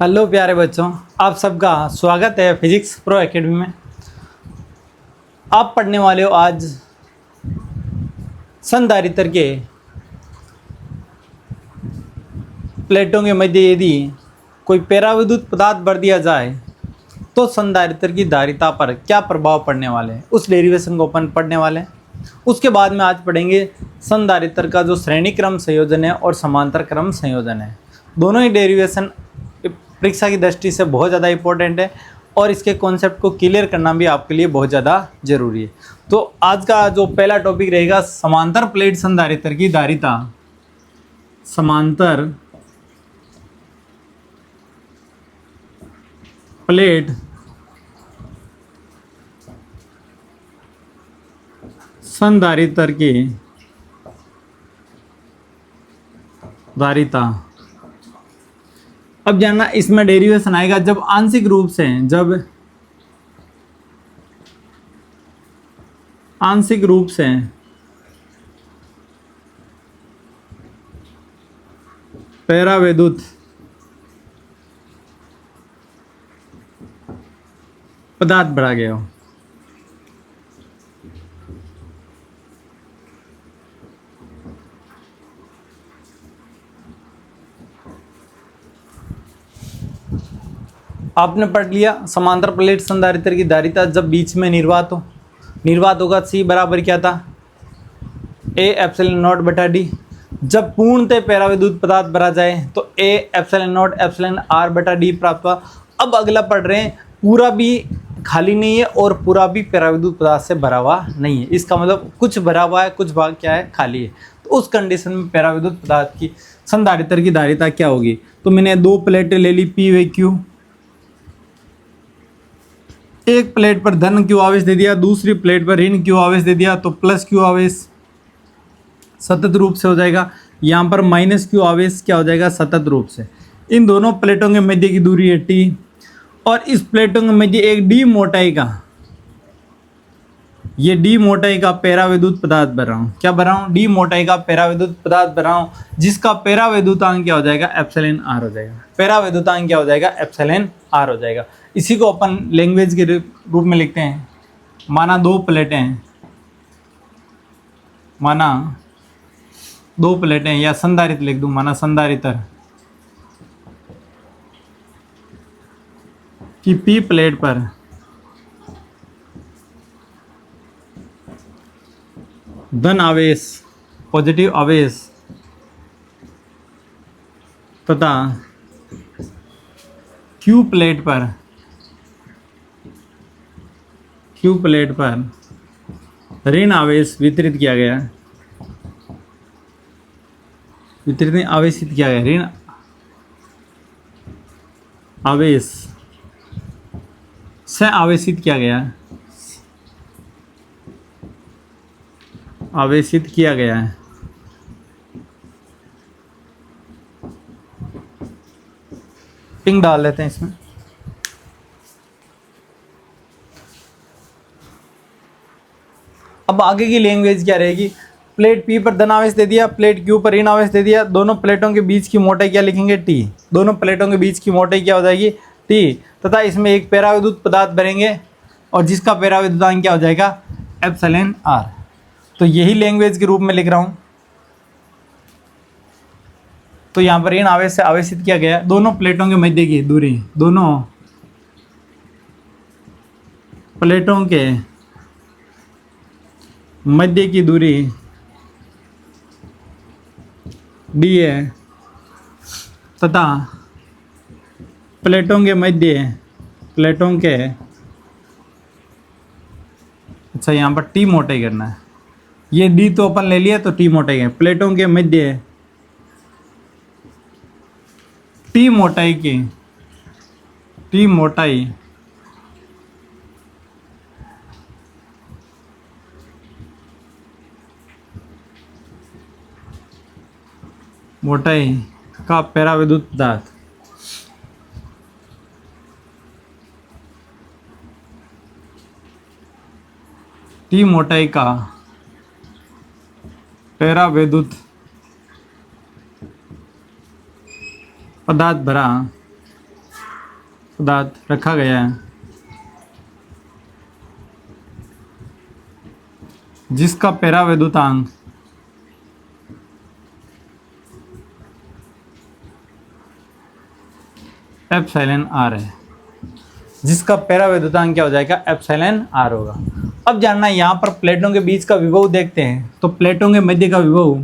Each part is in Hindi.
हेलो प्यारे बच्चों, आप सबका स्वागत है फिजिक्स प्रो एकेडमी में। आप पढ़ने वाले हो आज संधारित्र के प्लेटों के मध्य यदि कोई पराविद्युत पदार्थ भर दिया जाए तो संधारित्र की धारिता पर क्या प्रभाव पड़ने वाले हैं, उस डेरिवेशन को अपन पढ़ने वाले हैं। उसके बाद में आज पढ़ेंगे संधारित्र का जो श्रेणी क्रम संयोजन है और समांतर क्रम संयोजन है। दोनों ही डेरिवेशन परीक्षा की दृष्टि से बहुत ज़्यादा इंपॉर्टेंट है और इसके कॉन्सेप्ट को क्लियर करना भी आपके लिए बहुत ज़्यादा जरूरी है। तो आज का जो पहला टॉपिक रहेगा समांतर प्लेट संधारित्र की धारिता। समांतर प्लेट संधारित्र की धारिता। अब जानना इसमें डेरिवेशन आएगा जब आंशिक रूप से परावैद्युत पदार्थ बढ़ा गया हो। आपने पढ़ लिया समांतर प्लेट संधारित्र की धारिता जब बीच में निर्वात हो। निर्वात होगा C बराबर क्या था, A एप्सिलॉन नॉट बटा D। जब पूर्णतः परावैद्युत पदार्थ भरा जाए तो A epsilon not epsilon R बटा D प्राप्त हुआ। अब अगला पढ़ रहे हैं, पूरा भी खाली नहीं है और पूरा भी परावैद्युत पदार्थ से भरा हुआ नहीं है। इसका मतलब कुछ भरा हुआ है, कुछ भाग क्या है, खाली है। तो उस कंडीशन में परावैद्युत पदार्थ की संधारित्र की धारिता क्या होगी। तो मैंने दो प्लेटें ले ली P व Q। एक प्लेट पर धन Q आवेश दे दिया, दूसरी प्लेट पर ऋण Q आवेश दे दिया, तो प्लस Q आवेश सतत रूप से हो जाएगा। यहाँ पर माइनस Q आवेश क्या हो जाएगा, सतत रूप से। इन दोनों प्लेटों के मध्य की दूरी है T और इस प्लेटों के मध्य एक D मोटाई का, ये D मोटाई का परावैद्युत पदार्थ भर रहा हूँ। क्या भर रहा हूँ, D मोटाई का परावैद्युत पदार्थ भर रहा हूँ, जिसका परावैद्युतांक क्या हो जाएगा, एप्सिलॉन R हो जाएगा। परावैद्युतांक क्या हो जाएगा, एप्सिलॉन R हो जाएगा। इसी को अपन लैंग्वेज के रूप में लिखते हैं। माना दो प्लेटें या संधारित्र लिख दूं, माना संधारित्र कि P प्लेट पर धन आवेश, पॉजिटिव आवेश तथा Q प्लेट पर ऋण आवेश वितरित किया गया, आवेशित किया गया, ऋण आवेश से आवेशित किया है। पिंग डाल लेते हैं इसमें। अब आगे की लैंग्वेज क्या रहेगी, प्लेट P पर धन आवेश दे दिया, प्लेट Q पर ऋण आवेश दे दिया। दोनों प्लेटों के बीच की मोटाई क्या लिखेंगे, T। दोनों प्लेटों के बीच की मोटाई क्या हो जाएगी, T। तथा इसमें एक परावैद्युत पदार्थ भरेंगे और जिसका परावैद्युतांक क्या हो जाएगा, एप्सिलॉन R। तो यही लैंग्वेज के रूप में लिख रहा हूं। तो यहाँ पर ऋण आवेश से आवेशित किया गया, दोनों प्लेटों के मध्य की दूरी, दोनों प्लेटों के मध्य की दूरी D है तथा प्लेटों के अच्छा यहाँ पर T मोटाई करना है। ये D तो अपन ले लिया, तो T मोटाई है। प्लेटों के मध्य T मोटाई का परावैद्युत पदार्थ T मोटाई का पदार्थ भरा पदार्थ रखा गया है जिसका परावैद्युतांक एप्सिलॉन आर है, जिसका परावैद्युतांक क्या हो जाएगा, एप्सिलॉन आर होगा। अब जानना है यहाँ पर प्लेटों के बीच का विभव देखते हैं, तो प्लेटों के मध्य का विभव,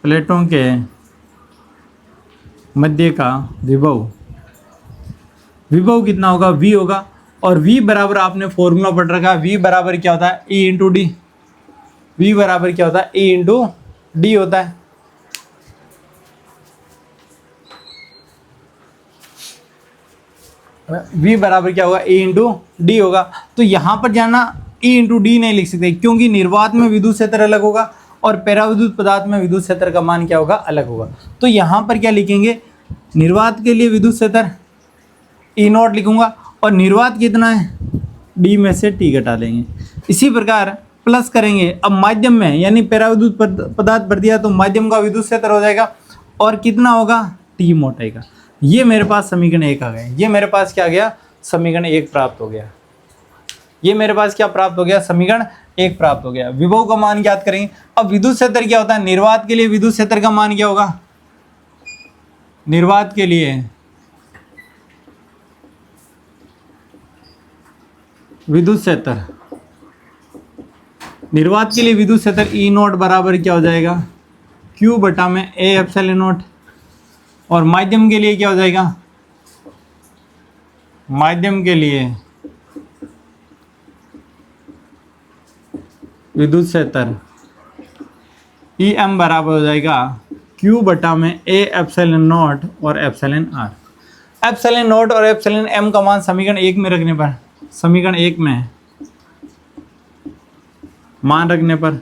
प्लेटों के मध्य का विभव, विभव कितना होगा, v होगा। और v बराबर आपने फॉर्मूला पढ़ रखा है, v बराबर क्या होता है, E इंटू डी। v बराबर क्या होता है, E इंटू डी होता है। v बराबर क्या होगा, E इंटू डी होगा। तो यहाँ पर जाना E इंटू डी नहीं लिख सकते, क्योंकि निर्वात में विद्युत क्षेत्र अलग होगा और परावैद्युत पदार्थ में विद्युत क्षेत्र का मान क्या होगा, अलग होगा। तो यहाँ पर क्या लिखेंगे, निर्वात के लिए विद्युत क्षेत्र E नॉट लिखूंगा, और निर्वात कितना है, d में से t घटा देंगे। इसी प्रकार प्लस करेंगे, अब माध्यम में यानी परावैद्युत पदार्थ भर दिया तो माध्यम का विद्युत क्षेत्र हो जाएगा, और कितना होगा, t मोटाई का। ये मेरे पास समीकरण 1 आ गया। ये मेरे पास क्या आ गया, समीकरण 1 प्राप्त हो गया। ये मेरे पास क्या प्राप्त हो गया, समीकरण 1 प्राप्त हो गया। विभव का मान ज्ञात करेंगे। अब विद्युत क्षेत्र क्या होता है, निर्वात के लिए विद्युत क्षेत्र का मान क्या होगा, निर्वात के लिए विद्युत क्षेत्र, निर्वात के लिए विद्युत क्षेत्र E नॉट बराबर क्या हो जाएगा, Q बटा में A एप्सिलॉन नॉट। और माध्यम के लिए क्या हो जाएगा, माध्यम के लिए विद्युत क्षेत्र EM बराबर हो जाएगा Q बटा में A एप्सिलॉन नॉट और एप्सिलॉन R। एप्सिलॉन नॉट और एप्सिलॉन M का मान समीकरण 1 में रखने पर, समीकरण 1 में मान रखने पर,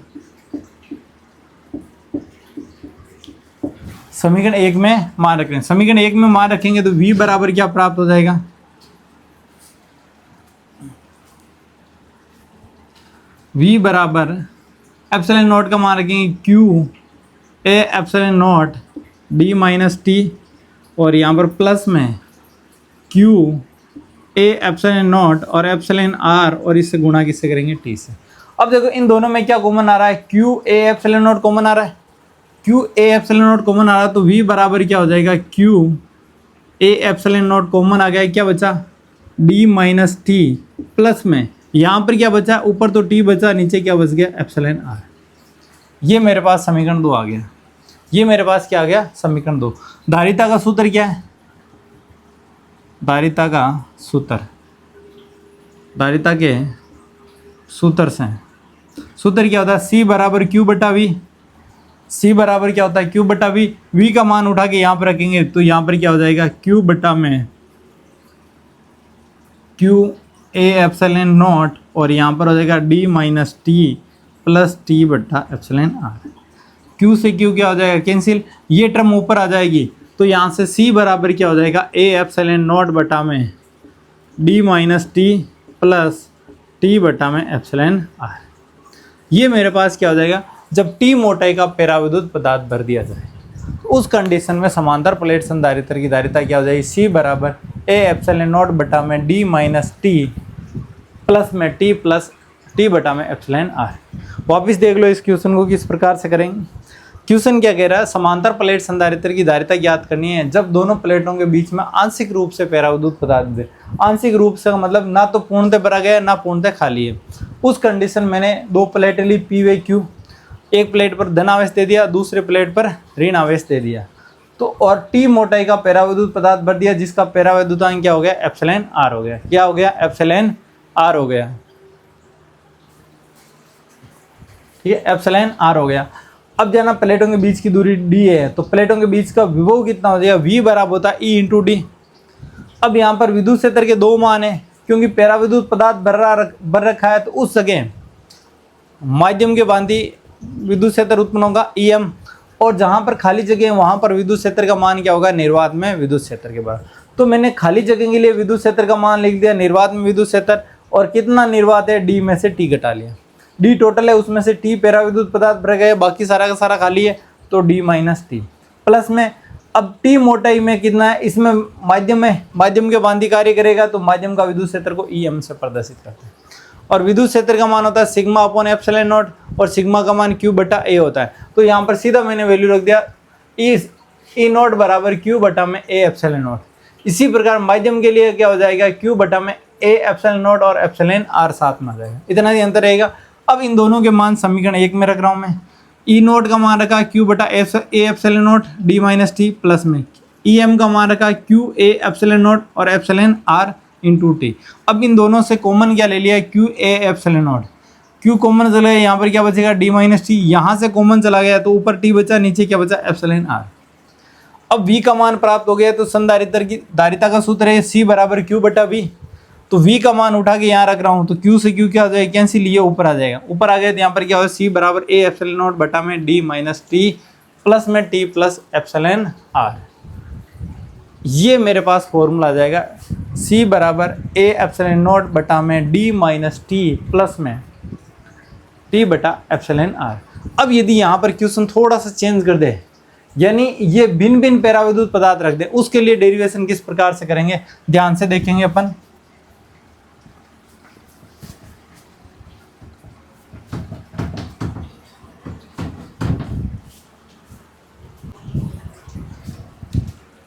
समीकरण 1 में मान रखने, समीकरण 1 में मान रखेंगे तो v बराबर क्या प्राप्त हो जाएगा, v बराबर एप्सिलॉन नॉट का मान रखेंगे Q A epsilon not d minus T, और यहाँ पर प्लस में Q A एप्सिलॉन नॉट और एप्सिलॉन R, और इससे गुणा किससे करेंगे, t से। अब देखो इन दोनों में क्या कॉमन आ रहा है, Q A epsilon not common आ रहा है, Q A epsilon not common आ रहा है, तो v बराबर क्या हो जाएगा, Q A epsilon not common आ गया, क्या बचा, d माइनस टी, प्लस में यहाँ पर क्या बचा, ऊपर तो t बचा, नीचे क्या बच गया, एप्सिलॉन R। ये मेरे पास समीकरण 2 आ गया। ये मेरे पास क्या आ गया, समीकरण 2। धारिता का सूत्र क्या है, धारिता का सूत्र, धारिता के सूत्र से, सूत्र क्या होता है, C बराबर Q बटा V। C बराबर क्या होता है, Q बटा V। V का मान उठा के यहाँ पर रखेंगे तो यहाँ पर क्या हो जाएगा, Q बटा में Q A एप्सिलॉन नॉट, और यहाँ पर हो जाएगा d minus T plus T बटा एप्सिलॉन R। Q से Q क्या हो जाएगा, कैंसिल, ये टर्म ऊपर आ जाएगी, तो यहाँ से C बराबर क्या हो जाएगा, A एप्सिलॉन नॉट बटा में d minus T plus T बटा में एप्सिलॉन R। ये मेरे पास क्या हो जाएगा, जब T मोटाई का परावैद्युत पदार्थ भर दिया जाए, उस कंडीशन में समांतर प्लेट संधारित्र की धारिता क्या हो जाएगी, C बराबर A एप्सिलॉन नॉट बटा में d माइनस टी प्लस में t प्लस t बटा में एप्सिलॉन R। वापिस देख लो इस क्वेश्चन को किस प्रकार से करेंगे। क्वेश्चन क्या कह रहा है, समांतर प्लेट संधारित्र की धारिता ज्ञात करनी है जब दोनों प्लेटों के बीच में आंशिक रूप से परावैद्युत पदार्थ दे। आंशिक रूप से मतलब ना तो पूर्णतः भरा गया ना पूर्णतः खाली है। उस कंडीशन मैंने दो प्लेटें ली P व Q, एक प्लेट पर धन आवेश दे दिया, दूसरे प्लेट पर ऋण आवेश दे दिया, तो और T मोटाई का परावैद्युत पदार्थ भर दिया जिसका परावैद्युतांक क्या हो गया, एप्सिलॉन R हो गया। क्या हो गया, एप्सिलॉन R हो गया। ठीक है, एप्सिलॉन R हो गया। अब जाना प्लेटों के बीच की दूरी d है, तो प्लेटों के बीच का विभव कितना हो जाएगा, v बराबर होता है E इंटू डी। अब यहाँ पर विद्युत क्षेत्र के दो मान है, क्योंकि परावैद्युत पदार्थ भर रखा है, तो उस जगह माध्यम के भांति विद्युत क्षेत्र उत्पन्न होगा EM, और जहाँ पर खाली जगह है वहाँ पर विद्युत क्षेत्र का मान क्या होगा, निर्वात में विद्युत क्षेत्र के बराबर। तो मैंने खाली जगह के लिए विद्युत क्षेत्र का मान लिख दिया, निर्वात में विद्युत क्षेत्र, और कितना निर्वात है, d में से t घटा लिया। d टोटल है, उसमें से t परावैद्युत पदार्थ भर गए, बाकी सारा का सारा खाली है, तो d माइनस टी प्लस में अब टी मोटाई में कितना है, इसमें माध्यम के भांति कार्य करेगा, तो माध्यम का विद्युत क्षेत्र को ई एम से प्रदर्शित करते हैं। और विद्युत क्षेत्र का मान होता है सिग्मा अपॉन एप्सिलॉन नॉट, और सिग्मा का मान क्यू बटा ए होता है। तो यहाँ पर सीधा मैंने वैल्यू रख दिया ई नॉट बराबर क्यू बटा में ए एप्सिलॉन नॉट। इसी प्रकार माध्यम के लिए क्या हो जाएगा, क्यू बटा में ए एप्सिलॉन नॉट और एप्सिलॉन आर साथ में आ जाएगा, इतना ही अंतर रहेगा। अब इन दोनों के मान समीकरण 1 में रख रहा हूँ मैं। ई नोट का मान रखा क्यू बटा A epsilon not D minus T plus में ई एम का मान रखा क्यू ए एप्सिलॉन नॉट और एप्सिलॉन आर इंटू टी। अब इन दोनों से कॉमन क्या ले लिया, Q A epsilon not, Q common चला गया, यहाँ पर क्या बचेगा डी माइनस टी, यहाँ से कॉमन चला गया तो ऊपर टी बचा, नीचे क्या बचा एप्सिलॉन आर। अब v का मान प्राप्त हो गया, तो संधारित्र की धारिता का सूत्र है C बराबर क्यू बटा वी। तो v का मान उठा के यहाँ रख रहा हूँ, तो q से q क्या हो जाएगा, कैंसिल, ये ऊपर आ जाएगा, ऊपर आ गया तो यहाँ पर क्या होगा C बराबर a एप्सिलॉन नॉट बटा में d माइनस टी प्लस में t प्लस एप्सिलॉन r। ये मेरे पास फॉर्मूला आ जाएगा C बराबर a एप्सिलॉन नॉट बटा में d माइनस टी प्लस में t बटा एप्सिलॉन r। अब यदि यहाँ पर क्वेश्चन थोड़ा सा चेंज कर दे, यानी ये भिन्न भिन्न पैराविद्युत पदार्थ रख दे, उसके लिए डेरिवेशन किस प्रकार से करेंगे, ध्यान से देखेंगे अपन।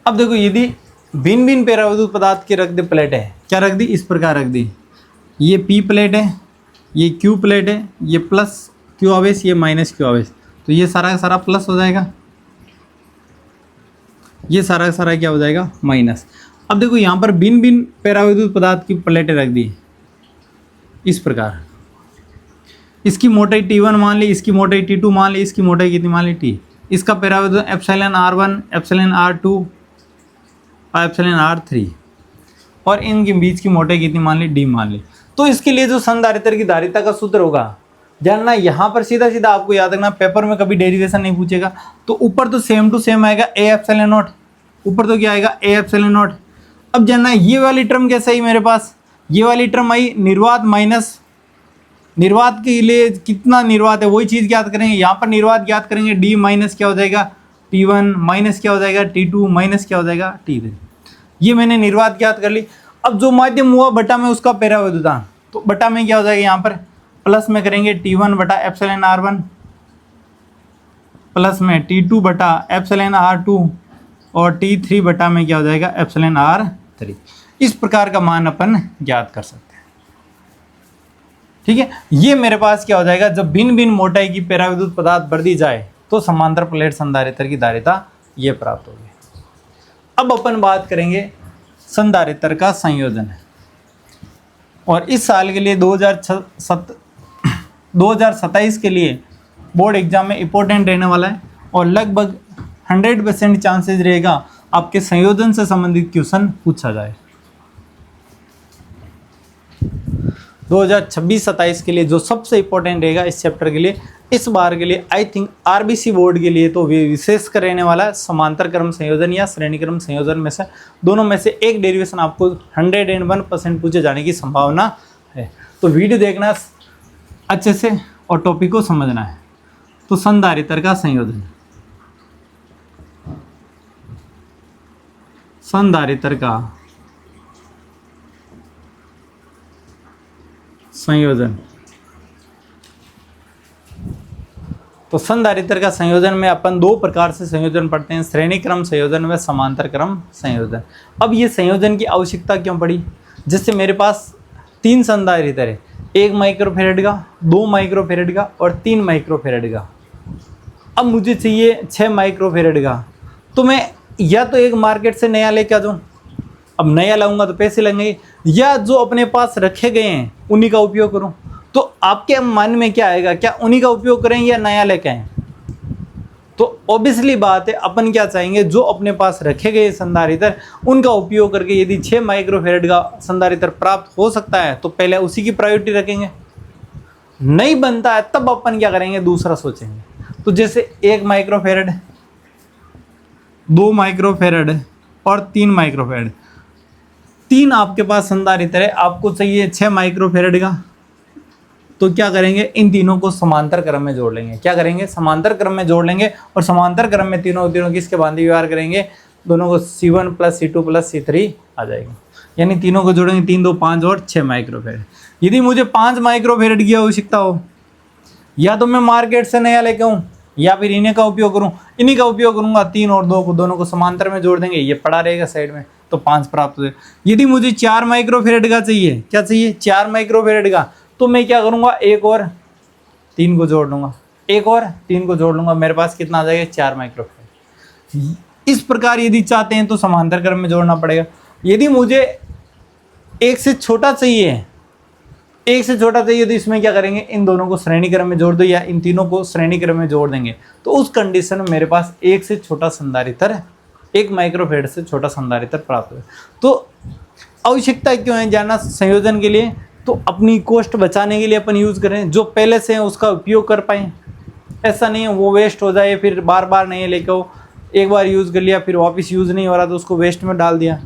अब देखो, यदि भिन्न भिन्न पैराविद्युत पदार्थ के रख दे प्लेट है, क्या रख दी, इस प्रकार रख दी, ये पी प्लेट है, ये क्यू प्लेट है, ये प्लस क्यू आवेश, ये माइनस क्यू आवेश, तो ये सारा का सारा प्लस हो जाएगा, ये सारा का सारा क्या हो जाएगा माइनस। अब देखो यहाँ पर भिन्न भिन्न पैराविद्युत पदार्थ की प्लेटें रख दी इस प्रकार, इसकी मोटाई T1 मान ली, इसकी मोटाई T2 मान ली, इसकी मोटाई कितनी मान ली T, इसका पैराविद्युत एप्सिलॉन R1 एप्सिलॉन R2 और एप्सिलॉन R3, और इनके बीच की मोटाई कितनी मान ली, D मान ली। तो इसके लिए जो संधारित्र की धारिता का सूत्र होगा जानना, यहाँ पर सीधा सीधा आपको याद रखना, पेपर में कभी डेरिवेशन नहीं पूछेगा, तो ऊपर तो सेम टू सेम आएगा ए एप्सिलॉन नॉट, ऊपर तो क्या आएगा ए एप्सिलॉन नॉट। अब जानना ये वाली टर्म कैसे आई मेरे पास, ये वाली टर्म आई निर्वात माइनस, निर्वात के लिए कितना निर्वात है वही चीज़ ज्ञात करेंगे, यहाँ पर निर्वात ज्ञात करेंगे, डी माइनस क्या हो जाएगा T1 माइनस क्या हो जाएगा T2 माइनस क्या हो जाएगा T3। ये मैंने निर्वात ज्ञात कर ली। अब जो माध्यम हुआ बटा में उसका पैराविद्युतांक, तो बटा में क्या हो जाएगा, यहाँ पर प्लस में करेंगे T1 बटा एप्सिलॉन R1 प्लस में T2 बटा एप्सिलॉन R2 और T3 बटा में क्या हो जाएगा एप्सिलॉन R3। इस प्रकार का मान अपन ज्ञात कर सकते हैं। ठीक है, ये मेरे पास क्या हो जाएगा, जब भिन्न भिन्न मोटाई की पैराविद्युत पदार्थ भर दी जाए तो समांतर प्लेट संधारित्र की धारिता ये प्राप्त होगी। अब अपन बात करेंगे संधारित्र का संयोजन, और इस साल के लिए 2027 के लिए बोर्ड एग्जाम में इंपॉर्टेंट रहने वाला है, और लगभग 100% चांसेस रहेगा आपके संयोजन से संबंधित क्वेश्चन पूछा जाए। 2026-27 के लिए जो सबसे इंपॉर्टेंट रहेगा इस चैप्टर के लिए, इस बार के लिए आई थिंक आरबीसी बोर्ड के लिए तो वे विशेष कर रहने वाला है समांतर क्रम संयोजन या श्रेणी क्रम संयोजन में से दोनों में से एक डेरिवेशन आपको 101% पूछे जाने की संभावना है। तो वीडियो देखना अच्छे से और टॉपिक को समझना है। तो संधारित्र का संयोजन, संधारित्र का संयोजन, तो संधारित्र का संयोजन में अपन दो प्रकार से संयोजन पढ़ते हैं, श्रेणी क्रम संयोजन व समांतर क्रम संयोजन। अब ये संयोजन की आवश्यकता क्यों पड़ी, जैसे मेरे पास 3 संधारित्र है, 1 माइक्रोफेरेड का, 2 माइक्रोफेरेड का और 3 माइक्रोफेरेड का। अब मुझे चाहिए 6 माइक्रोफेरेड का, तो मैं या तो एक मार्केट से नया लेके आ जाऊँ, अब नया लाऊंगा तो पैसे लगेंगे, या जो अपने पास रखे गए हैं उन्हीं का उपयोग करूं। तो आपके मन में क्या आएगा, क्या उन्हीं का उपयोग करें या नया लेके आएं? तो ऑब्वियसली बात है, अपन क्या चाहेंगे, जो अपने पास रखे गए संधारित्र उनका उपयोग करके यदि 6 माइक्रोफेरेड का संधारित्र प्राप्त हो सकता है तो पहले उसी की प्रायोरिटी रखेंगे। नहीं बनता है तब अपन क्या करेंगे, दूसरा सोचेंगे। तो जैसे 1 माइक्रोफेरेड, 2 माइक्रोफेरेड और 3 माइक्रोफेरेड, 3 आपके पास संधारित्र है, आपको चाहिए 6 माइक्रोफेरेड का, तो क्या करेंगे, इन तीनों को समांतर क्रम में जोड़ लेंगे। क्या करेंगे, समांतर क्रम में जोड़ लेंगे, और समांतर क्रम में तीनों तीनों किसके बांधे व्यवहार करेंगे, दोनों को C1 + C2 + C3 आ जाएगा। यानी तीनों को जोड़ेंगे, 3 2 5 और 6 माइक्रोफेरेड। यदि मुझे 5 माइक्रोफेरेड की आवश्यकता हो, या तो मैं मार्केट से नया लेके आऊँ या फिर इन्हीं का उपयोग करूँ, इन्हीं का उपयोग करूँगा। 3 और 2 को दोनों को समांतर में जोड़ देंगे, ये पड़ा रहेगा साइड में, तो 5 प्राप्त हो जाए। यदि मुझे 4 माइक्रोफेरेड का चाहिए, क्या चाहिए, 4 माइक्रोफेरेड का, तो मैं क्या करूँगा, 1 और 3 को जोड़ लूँगा, 1 और 3 को जोड़ लूँगा, मेरे पास कितना आ जाएगा, 4 माइक्रोफेरेड। इस प्रकार यदि चाहते हैं तो समांतर क्रम में जोड़ना पड़ेगा। यदि मुझे 1 से छोटा चाहिए, 1 से छोटा चाहिए, तो इसमें क्या करेंगे, इन दोनों को श्रेणी क्रम में जोड़ दो, या इन तीनों को श्रेणी क्रम में जोड़ देंगे। तो उस कंडीशन में मेरे पास 1 से छोटा संधारित्र, 1 माइक्रोफेरेड से छोटा संधारित्र प्राप्त हो। तो आवश्यकता क्यों है जानना, संयोजन के लिए, तो अपनी कॉस्ट बचाने के लिए अपन यूज़ करें, जो पहले से है उसका उपयोग कर पाएँ। ऐसा नहीं है वो वेस्ट हो जाए, फिर बार बार नहीं लेके हो, एक बार यूज़ कर लिया फिर वापस यूज़ नहीं हो रहा तो उसको वेस्ट में डाल दिया।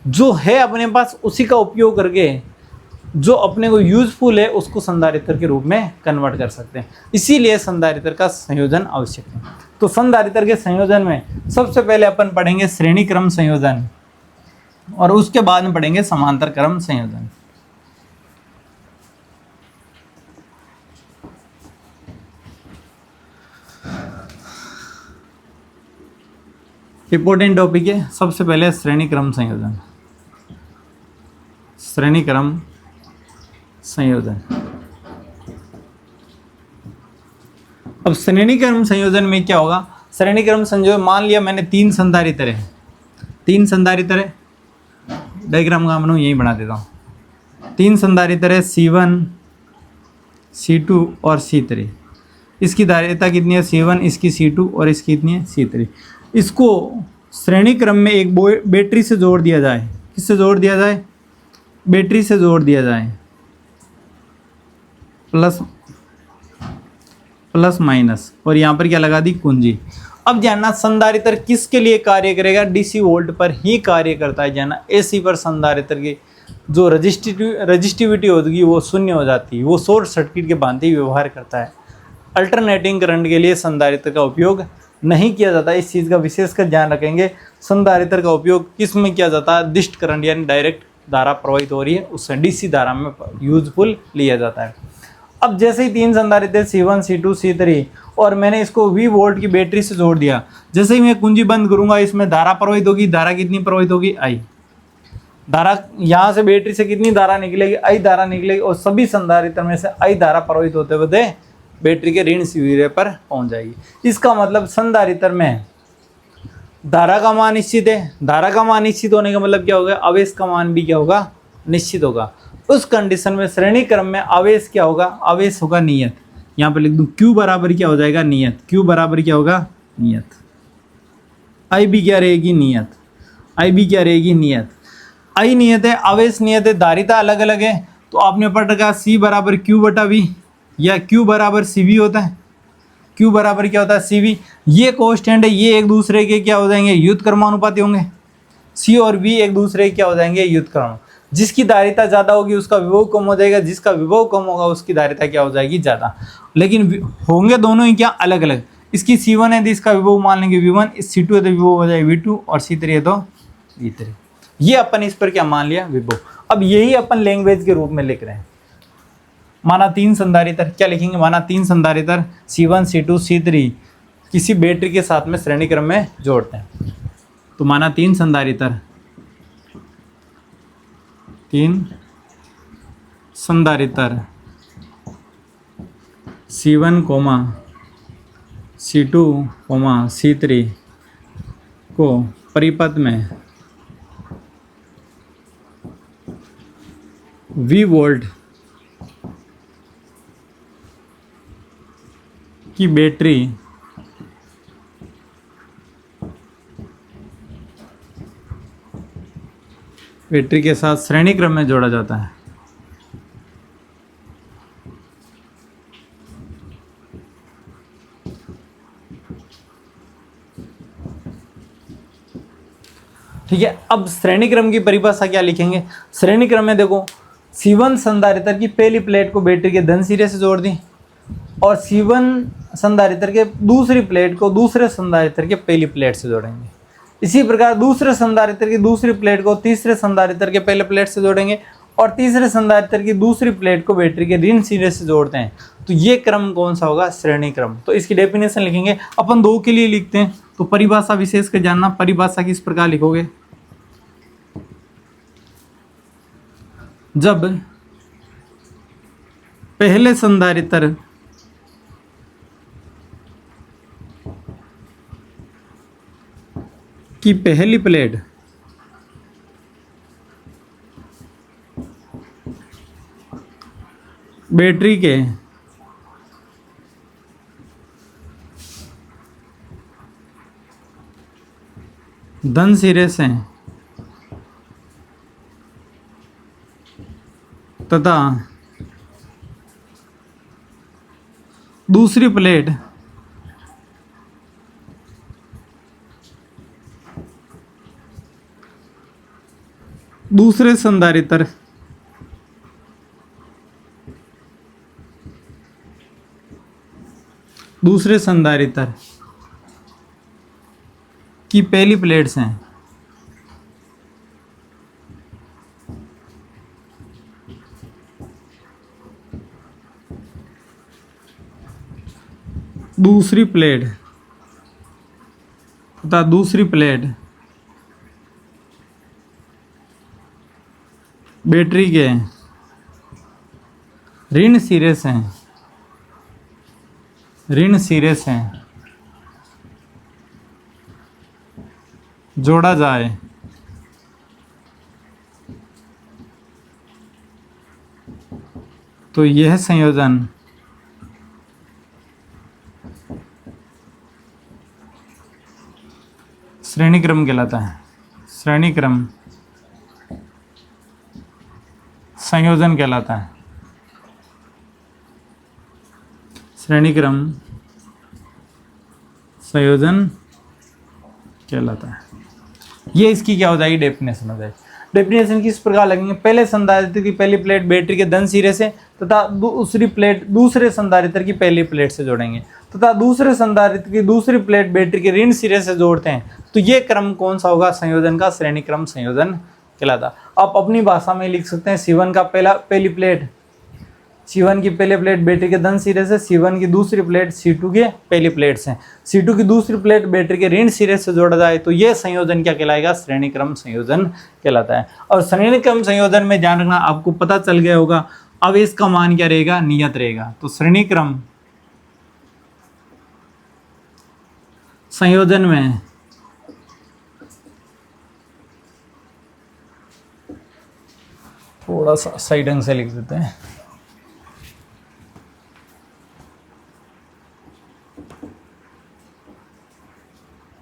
जो है अपने पास उसी का उपयोग करके जो अपने को यूजफुल है उसको संधारित्र के रूप में कन्वर्ट कर सकते हैं। इसीलिए संधारित्र का संयोजन आवश्यक है। तो संधारित्र के संयोजन में सबसे पहले अपन पढ़ेंगे श्रेणी क्रम संयोजन, और उसके बाद में पढ़ेंगे समांतर क्रम संयोजन। इंपॉर्टेंट टॉपिक है। सबसे पहले श्रेणी क्रम संयोजन, श्रेणी क्रम संयोजन। अब श्रेणी क्रम संयोजन में क्या होगा, श्रेणी क्रम संयोजन, मान लिया मैंने 3 संधारित्र है, 3 संधारित्र है, डायग्राम का मैं यही बना देता हूँ। 3 संधारित्र है, C1 C2 और C3। इसकी धारिता कितनी है, C1, इसकी C2 और इसकी कितनी है, C3। इसको श्रेणी क्रम में एक बैटरी से जोड़ दिया जाए। किससे जोड़ दिया जाए, बैटरी से जोड़ दिया जाए, प्लस माइनस, और यहाँ पर क्या लगा दी, कुंजी। अब जानना संधारित्र किसके लिए कार्य करेगा, DC वोल्ट पर ही कार्य करता है। जानना AC पर संधारित्र की जो रजिस्टिविटी होगी वो शून्य हो जाती है, वो शॉर्ट सर्किट के भांति व्यवहार करता है। अल्टरनेटिंग करंट के लिए संधारित्र का उपयोग नहीं किया जाता। इस चीज़ का विशेषकर ध्यान रखेंगे। संधारित्र का उपयोग किस में किया जाता है, दिष्ट करंट यानी डायरेक्ट धारा प्रवाहित हो रही है उससे DC धारा में यूजफुल लिया जाता है। अब जैसे ही 3 संधारित्र C1 C2 C3 और मैंने इसको V वोल्ट की बैटरी से जोड़ दिया, जैसे ही मैं कुंजी बंद करूंगा इसमें धारा प्रवाहित होगी। धारा कितनी प्रवाहित होगी, I। धारा यहाँ से बैटरी से कितनी धारा निकलेगी, I धारा निकलेगी, और सभी संधारित्र में से I धारा प्रवाहित होते होते बैटरी के ऋण सिरे पर पहुंच जाएगी। इसका मतलब संधारित्र में धारा का मान निश्चित है। धारा का मान निश्चित होने का मतलब क्या होगा, आवेश का मान भी क्या होगा, निश्चित होगा। उस कंडीशन में श्रेणी क्रम में आवेश क्या होगा, आवेश होगा नियत। यहाँ पर लिख दूँ Q बराबर क्या हो जाएगा, नियत। Q बराबर क्या होगा, नियत। I भी क्या रहेगी, नियत। I भी क्या रहेगी, नियत। I नियत है, आवेश नियत है, धारिता अलग अलग है। तो आपने पढ़ रखा C बराबर Q बटा V, या Q बराबर CV होता है। Q बराबर क्या होता है, CV। ये कांस्टेंट है, ये एक दूसरे के क्या हो जाएंगे, युत क्रमानुपाती होंगे। C और V एक दूसरे के क्या हो जाएंगे, युत क्रम। जिसकी धारिता ज़्यादा होगी उसका विभव कम हो जाएगा, जिसका विभव कम होगा उसकी धारिता क्या हो जाएगी, ज़्यादा। लेकिन होंगे दोनों ही क्या, अलग अलग। इसकी C1 है तो इसका विभव मान लेंगे V1, इस C2 है तो विभव हो जाएगा V2, और C3 है तो V3। ये अपन इस पर क्या मान लिया, विभव। अब यही अपन लैंग्वेज के रूप में लिख रहे हैं। माना 3 संधारित्र, क्या लिखेंगे, माना 3 संधारित्र C1 C2 C3 किसी बैटरी के साथ में श्रेणी क्रम में जोड़ते हैं। तो माना 3 संधारित्र, 3 संधारित्र C1, C2, C3 को परिपथ में V वोल्ट की बैटरी के साथ श्रेणी क्रम में जोड़ा जाता है। ठीक है। अब श्रेणी क्रम की परिभाषा क्या लिखेंगे, श्रेणी क्रम में देखो C1 संधारित्र की पहली प्लेट को बैटरी के धन सिरे से जोड़ दें और C1 संधारित्र के दूसरी प्लेट को दूसरे संधारित्र के पहली प्लेट से जोड़ेंगे। इसी प्रकार दूसरे संधारित्र की दूसरी प्लेट को तीसरे संधारित्र के पहले प्लेट से जोड़ेंगे और तीसरे संधारित्र की दूसरी प्लेट को बैटरी के ऋण सिरे से जोड़ते हैं। तो ये क्रम कौन सा होगा? श्रेणी क्रम। तो इसकी डेफिनेशन लिखेंगे अपन 2 के लिए लिखते हैं। तो परिभाषा विशेष के जानना, परिभाषा किस प्रकार लिखोगे? जब पहले संधारित्र की पहली प्लेट बैटरी के धन सिरे से तथा दूसरी प्लेट दूसरे संधारित्र की पहली प्लेट्स हैं दूसरी प्लेट तथा दूसरी प्लेट बैटरी के ऋण सिरे से जोड़ा जाए तो यह संयोजन श्रेणी क्रम कहलाता है। श्रेणी क्रम संयोजन कहलाता है। श्रेणी क्रम संयोजन कहलाता है। ये इसकी क्या हो जाएगी? डेफिनेशन हो जाएगी। डेफिनेशन किस प्रकार लगेंगे? पहले संधारित्र की पहली प्लेट बैटरी के धन सिरे से तथा दूसरी प्लेट दूसरे संधारित्र की पहली प्लेट से जोड़ेंगे तथा दूसरे संधारित्र की दूसरी प्लेट बैटरी के ऋण सिरे से जोड़ते हैं। तो ये क्रम कौन सा होगा? संयोजन का श्रेणी क्रम संयोजन कहलाता। आप अपनी भाषा में लिख सकते हैं C1 का पहली प्लेट, C1 की पहली प्लेट बैटरी के धन सिरे से, C1 की दूसरी प्लेट C2 के पहली प्लेट से, C2 की दूसरी प्लेट बैटरी के ऋण सिरे से जोड़ा जाए तो ये संयोजन क्या कहलाएगा? श्रेणी क्रम संयोजन कहलाता है। और श्रेणी क्रम संयोजन में ध्यान रखना, आपको पता चल गया होगा अब इसका मान क्या रहेगा? नियत रहेगा। तो श्रेणी क्रम संयोजन में थोड़ा सा सही ढंग से लिख देते हैं।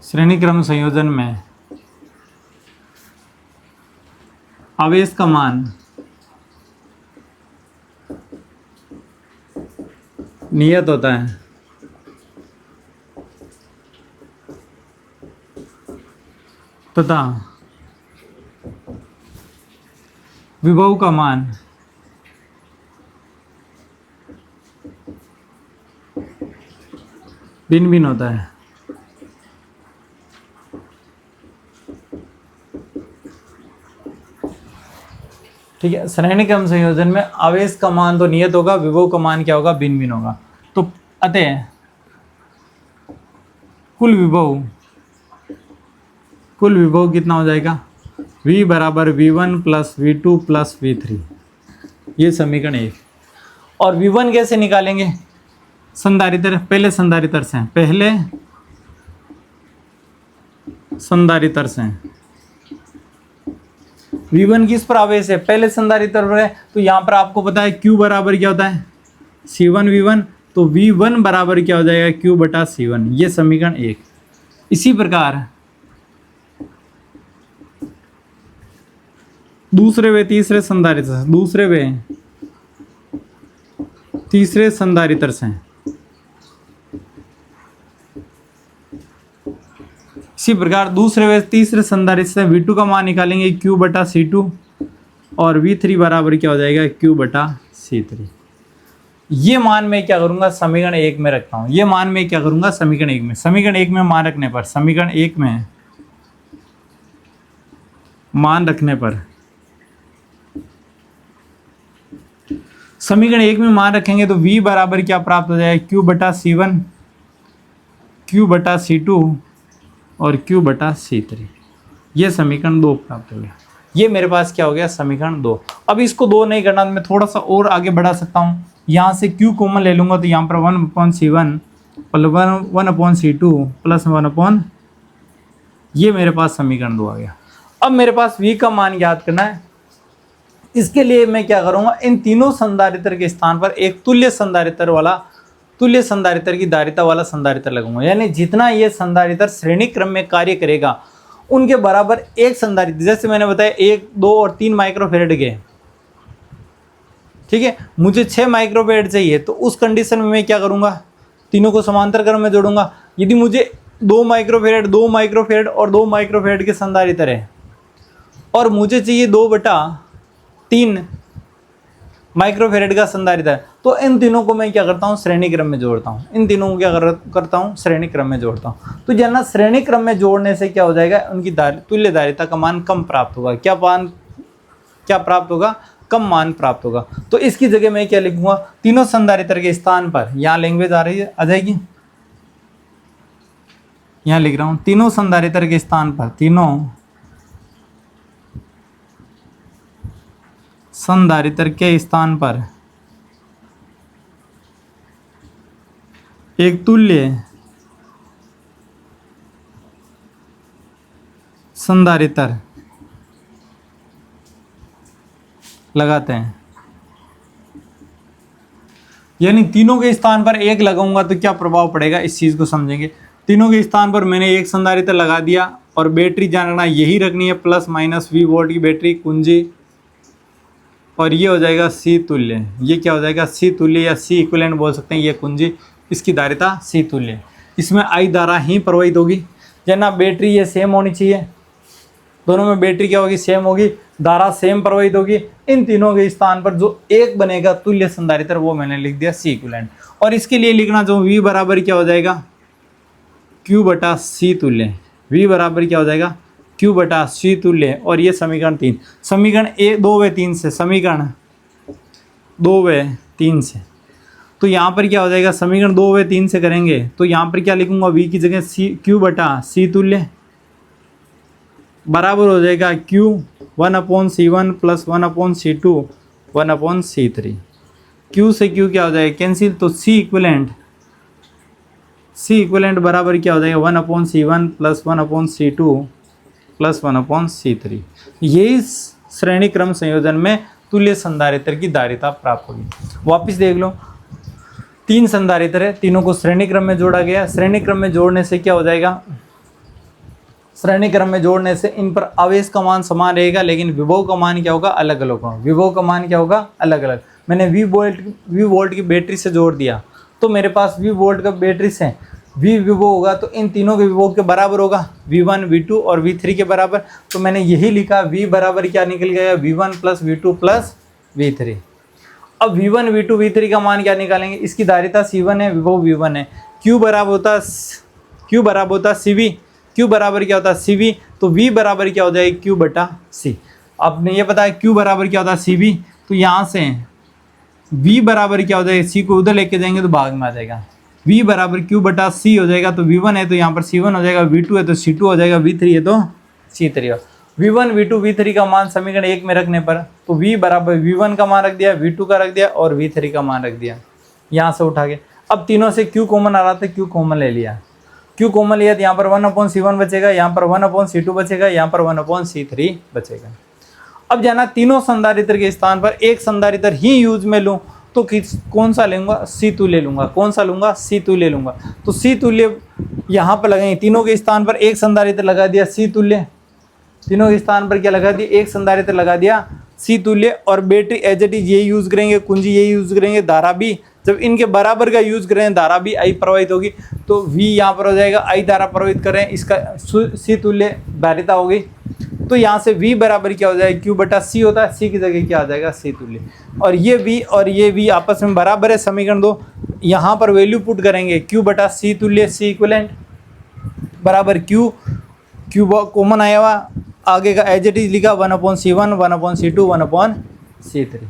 श्रेणी क्रम संयोजन में आवेश का मान नियत होता है तथा विभव का मान भिन्न भिन्न होता है। ठीक है, श्रेणी क्रम संयोजन में आवेश का मान तो नियत होगा, विभव का मान क्या होगा? भिन्न भिन्न होगा। तो अतः कुल विभव कितना हो जाएगा? V बराबर V1 plus V2 plus V3। ये समीकरण 1। और V1 कैसे निकालेंगे? पहले संधारित्र से V1 किस पर आवेश है? पहले संधारित्र पर है। तो यहाँ पर आपको पता है Q बराबर क्या होता है? C1 V1। तो V1 बराबर क्या हो जाएगा? Q बटा C1। ये समीकरण 1। इसी प्रकार दूसरे व तीसरे संधारित्र से इसी प्रकार दूसरे व तीसरे संधारित्र से V2 का मान निकालेंगे Q बटा C2 और V3 बराबर क्या हो जाएगा Q/C3। ये मान मैं क्या करूंगा समीकरण 1 में रखता हूं। ये मान मैं क्या करूंगा समीकरण 1 में। समीकरण 1 में मान रखने पर समीकरण 1 में मान रखने पर समीकरण 1 में मान रखेंगे तो V बराबर क्या प्राप्त हो जाएगा Q/C1 Q/C2 और Q/C3। ये समीकरण 2 प्राप्त हो गया। ये मेरे पास क्या हो गया समीकरण 2। अब इसको 2 नहीं करना, मैं थोड़ा सा और आगे बढ़ा सकता हूँ। यहाँ से Q कॉमन ले लूँगा तो यहाँ पर 1/C1 प्लस 1/C2 प्लस 1 ये मेरे पास समीकरण 2 आ गया। अब मेरे पास V का मान ज्ञात करना है। इसके लिए मैं क्या करूँगा, इन तीनों संधारित्र के स्थान पर एक तुल्य संधारित्र की धारिता वाला संधारित्र लगाऊंगा। यानी जितना ये संधारित्र श्रेणी क्रम में कार्य करेगा उनके बराबर एक संधारित्र, जैसे मैंने बताया 1, 2 और 3 माइक्रोफेरेड के, ठीक है। मुझे 6 माइक्रोफेरेड चाहिए तो उस कंडीशन में मैं क्या करूंगा, तीनों को समांतर क्रम में जोड़ूंगा। यदि मुझे 2 माइक्रोफेरेड और 2 माइक्रोफेरेड के संधारित्र है और मुझे चाहिए 2/3 माइक्रोफेरेड का संधारित्र है, तो इन तीनों को मैं क्या करता हूँ श्रेणी क्रम में जोड़ता हूँ। इन तीनों को क्या करता हूँ श्रेणी क्रम में जोड़ता हूँ। तो जानना श्रेणी क्रम में जोड़ने से क्या हो जाएगा, उनकी तुल्य धारिता का मान कम प्राप्त होगा। क्या प्राप्त होगा, कम मान प्राप्त होगा। तो इसकी जगह मैं क्या लिखूंगा, तीनों संधारित्र के स्थान पर, यहाँ लैंग्वेज आ जाएगी, यहाँ लिख रहा हूँ तीनों संधारित्र के स्थान पर, तीनों संधारित्र के स्थान पर एक तुल्य संधारित्र लगाते हैं। यानी तीनों के स्थान पर एक लगाऊंगा तो क्या प्रभाव पड़ेगा, इस चीज को समझेंगे। तीनों के स्थान पर मैंने एक संधारित्र लगा दिया और बैटरी जानना यही रखनी है, प्लस माइनस V वोल्ट की बैटरी कुंजी, और ये हो जाएगा C तुल्य। ये क्या हो जाएगा C तुल्य या C इक्विवेलेंट बोल सकते हैं। ये कुंजी, इसकी धारिता C तुल्य। इसमें I धारा ही प्रवाहित होगी। जना बैटरी ये सेम होनी चाहिए, दोनों में बैटरी क्या होगी सेम होगी, धारा सेम प्रवाहित होगी। इन तीनों के स्थान पर जो एक बनेगा तुल्य संधारित्र वो मैंने लिख दिया C इक्विवेलेंट। और इसके लिए लिखना चाहूँ V बराबर क्या हो जाएगा Q/C तुल्य। V बराबर क्या हो जाएगा Q/C तुल्य। और ये समीकरण 3, समीकरण 2 व 3 से, समीकरण 2 व 3 से। तो यहाँ पर क्या हो जाएगा, समीकरण 2 व 3 से करेंगे तो यहाँ पर क्या लिखूंगा, V की जगह Q/C तुल्य बराबर हो जाएगा Q 1/C1 plus 1/C2 1/C3। Q से Q क्या हो जाएगा कैंसिल, तो C इक्विवेलेंट बराबर क्या हो जाएगा 1/C1 plus 1/C2 plus 1/C3। यही श्रेणी क्रम संयोजन में तुल्य संधारित्र की धारिता प्राप्त होगी। वापिस देख लो, 3 संधारित्र है, तीनों को श्रेणी क्रम में जोड़ा गया। श्रेणी क्रम में जोड़ने से क्या हो जाएगा, श्रेणी क्रम में जोड़ने से इन पर आवेश का मान समान रहेगा, लेकिन विभव का मान क्या होगा अलग अलग होगा। विभव का मान क्या होगा अलग अलग। मैंने V वोल्ट की बैटरी से जोड़ दिया तो मेरे पास V वोल्ट का बैटरी से V विभव होगा तो इन तीनों के विभव के बराबर होगा, V1 V2 और V3 के बराबर। तो मैंने यही लिखा, V बराबर क्या निकल गया V1 plus V2 plus V3। अब V1 V2 V3 का मान क्या निकालेंगे, इसकी धारिता C1 है, विभव V1 है। Q बराबर होता CV। Q बराबर क्या होता है CV, तो V बराबर क्या हो जाएगा Q/C। आपने ये पता है Q बराबर क्या होता है CV, तो यहाँ से V बराबर क्या हो जाएगा, C को उधर लेके जाएंगे तो भाग में आ जाएगा। V बराबर Q/C हो जाएगा, तो V1 है तो यहाँ पर C1 हो जाएगा, V2 है तो C2 हो जाएगा, V3 है तो C3 हो। V1 V2 V3 का मान समीकरण 1 में रखने पर तो V बराबर V1 का मान रख दिया, V2 का रख दिया और V3 का मान रख दिया यहाँ से उठा के। अब तीनों से Q कॉमन आ रहा था, Q कॉमन ले लिया। Q कॉमन लिया तो यहाँ पर 1/C1 बचेगा, यहाँ पर 1/C2 बचेगा, यहाँ पर 1/C3 बचेगा। अब जाना तीनों संधारित्र के स्थान पर एक संधारित्र ही यूज में लूँ तो कौन सा लूँगा, C तुल्य लूँगा। कौन सा लूँगा, C तुल्य लूँगा। तो C तुल्य यहाँ पर लगाएंगे, तीनों के स्थान पर एक संधारित्र लगा दिया C तुल्य। तीनों के स्थान पर क्या लगा दिया, एक संधारित्र लगा दिया C तुल्य। और बैटरी एज इट इज ये यूज करेंगे, कुंजी ये यूज करेंगे, धारा भी जब इनके बराबर का यूज करें धारा भी I प्रवाहित होगी। तो V यहाँ पर हो जाएगा, I धारा प्रवाहित करें, इसका C तुल्य धारिता होगी। तो यहाँ से v बराबर क्या हो जाएगा, q बटा c होता है, c की जगह क्या आ जाएगा, c तुल्य। और ये v और ये v आपस में बराबर है, समीकरण 2। यहाँ पर वैल्यू पुट करेंगे, q बटा c तुल्य, c इक्विवेलेंट बराबर q कॉमन आया हुआ, आगे का एज इट इज लिखा 1/c1 1/c2 1/c3।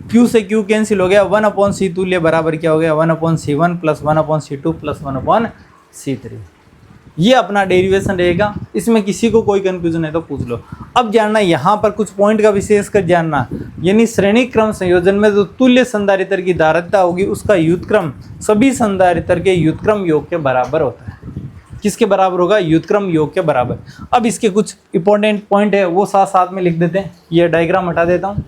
q से q कैंसिल हो गया, 1/c तुल्य बराबर क्या हो गया, 1/c1 plus 1/c2 plus 1/c3। ये अपना डेरिवेशन रहेगा। इसमें किसी को कोई कंफ्यूजन है तो पूछ लो। अब जानना यहाँ पर कुछ पॉइंट का विशेष कर जानना, यानी श्रेणी क्रम संयोजन में जो तुल्य संधारित्र की धारिता होगी उसका युतक्रम सभी संधारित्र के युतक्रम योग के बराबर होता है। किसके बराबर होगा, युतक्रम योग के बराबर। अब इसके कुछ इंपॉर्टेंट पॉइंट है वो साथ साथ में लिख देते हैं। ये डायग्राम हटा देता हूँ।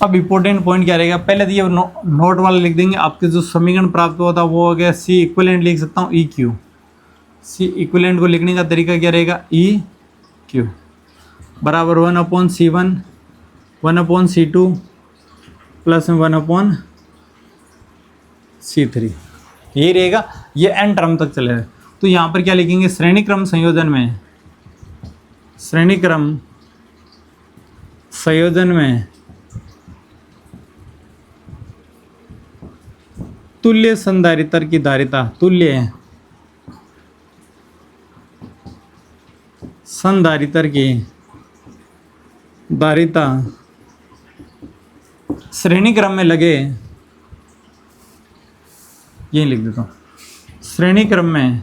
अब इंपॉर्टेंट पॉइंट क्या रहेगा, पहले तो ये नोट वाला लिख देंगे। आपके जो समीकरण प्राप्त हुआ था वो हो गया, सी इक्विवेलेंट लिख सकता हूँ, ई क्यू। सी इक्विवेलेंट को लिखने का तरीका क्या रहेगा, ई क्यू बराबर 1/c1 1/c2 प्लस 1/c3, यही रहेगा। ये एन टर्म तक चलेगा। तो यहाँ पर क्या लिखेंगे, श्रेणी क्रम संयोजन में, श्रेणी क्रम संयोजन में तुल्य संधारित्र की धारिता, तुल्य संधारित्र की धारिता श्रेणी क्रम में लगे, यही लिख देता हूँ, श्रेणी क्रम में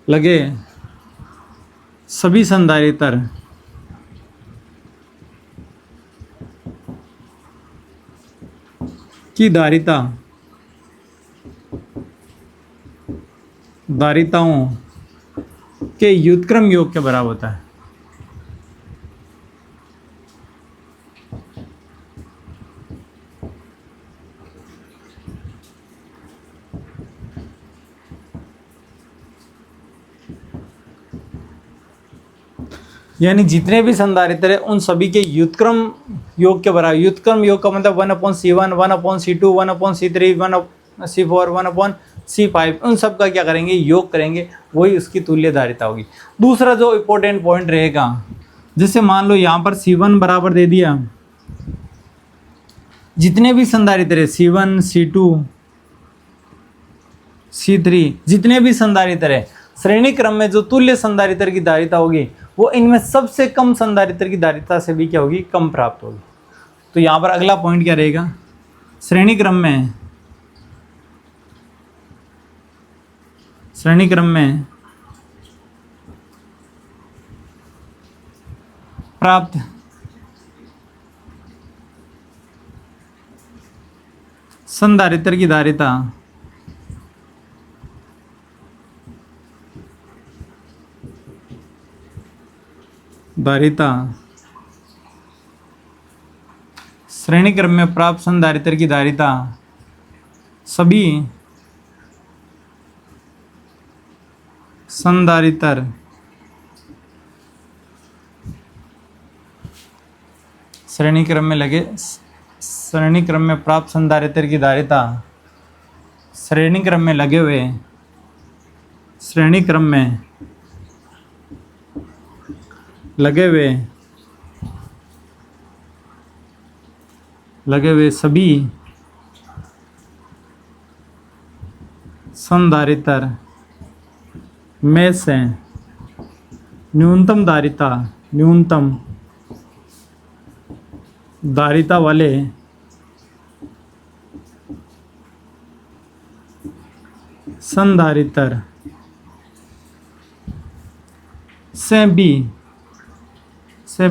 लगे सभी संधारित्र की धारिताओं के युतक्रम योग के बराबर होता है। यानी जितने भी संधारित्र है उन सभी के युतक्रम योग के बराबर। युतक्रम योग का मतलब 1/c1 1/c2 1/c3 1/c4 1/c5, उन सब का क्या करेंगे, योग करेंगे, वही उसकी तुल्य धारिता होगी। दूसरा जो इंपॉर्टेंट पॉइंट रहेगा, जैसे मान लो यहाँ पर c1 बराबर दे दिया, जितने भी संधारित्र है c1 c2 c3 जितने भी संधारित्र है, श्रेणी क्रम में जो तुल्य संधारित्र की धारिता होगी वो इनमें सबसे कम संधारित्र की धारिता से भी क्या होगी, कम प्राप्त होगी। तो यहाँ पर अगला पॉइंट क्या रहेगा, श्रेणी क्रम में प्राप्त संधारित्र की धारिता श्रेणी क्रम में प्राप्त संधारित्र की धारिता सभी संधारित्र श्रेणी क्रम में लगे, श्रेणी क्रम में प्राप्त संधारित्र की धारिता श्रेणी क्रम में लगे हुए, श्रेणी क्रम में लगे हुए सभी संधारित्र में से न्यूनतम धारिता वाले संधारित्र से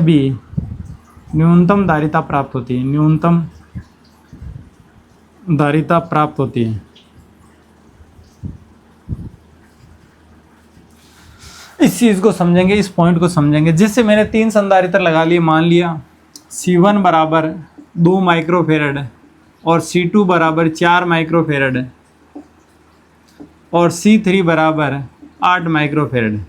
भी न्यूनतम धारिता प्राप्त होती है, न्यूनतम धारिता प्राप्त होती है। इस चीज़ को समझेंगे, इस पॉइंट को समझेंगे। जिससे मैंने 3 संधारित्र लगा लिए, मान लिया C1 बराबर 2 माइक्रोफेरड और C2 बराबर 4 माइक्रोफेरड और C3 बराबर 8 माइक्रोफेरड।